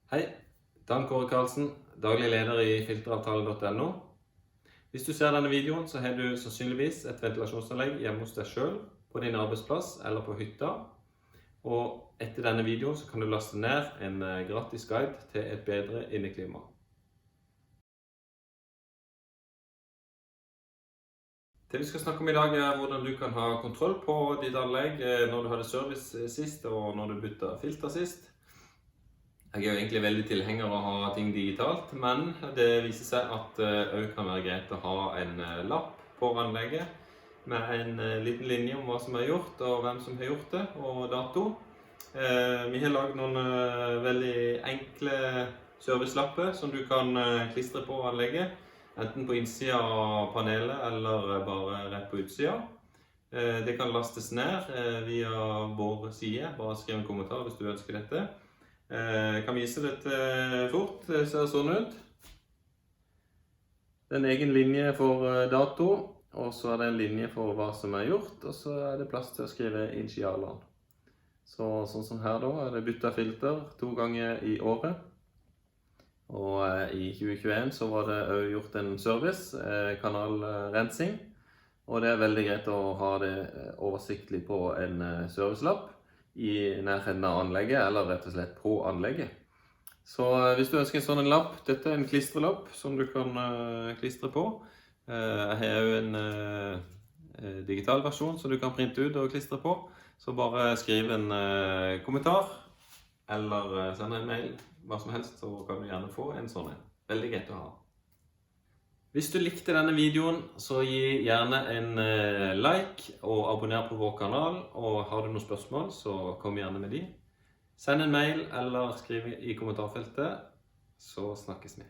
Hei, Dan Kåre Karlsen, daglig leder i filteravtale.no. Hvis du ser denne videoen, så har du sannsynligvis et ventilasjonsanlegg hjemme hos deg selv, på din arbeidsplass eller på hytta. Og etter denne videoen så kan du laste ned en gratis guide til et bedre inneklima. Det vi skal snakke om i dag er hvordan du kan ha kontroll på ditt anlegg når du hadde service sist og når du byttet filter sist. Jeg er jo egentlig veldig tilhenger av å ha ting digitalt, men det viser seg at det kan være greit å ha en lapp på anlegget med en liten linje om hva som er gjort og hvem som har gjort det, og dato. Vi har laget noen veldig enkle servicelapper som du kan klistre på anlegget, enten på innsida av panelet eller bare rett på utsida. Det kan lastes ned via vår side, bare skriv en kommentar hvis du ønsker dette. Jeg kan vise dette fort, det ser sånn ut. Det er en egen linje for dato, og så er det en linje for hva som er gjort, og så er det plass til å skrive initialene. Sånn som her da, er det byttet filter 2 ganger i året. Og i 2021 så var det også gjort en service, kanalrensing. Og det er veldig greit å ha det oversiktlig på en servicelapp i nærheten av anlegget, eller rett og slett på anlegget. Så hvis du ønsker en sånn lapp, dette er en klistrelapp som du kan klistre på. Jeg har jo en digital versjon som du kan printe ut og klistre på. Så bare skriv en kommentar, eller send en mail, hva som helst, så kan du gjerne få en sånn en. Veldig greit å ha. Hvis du likte denne videoen, så gi gjerne en like og abonner på vår kanal. Og har du noen spørsmål, så kom gjerne med de. Send en mail eller skriv i kommentarfeltet, så snakkes vi.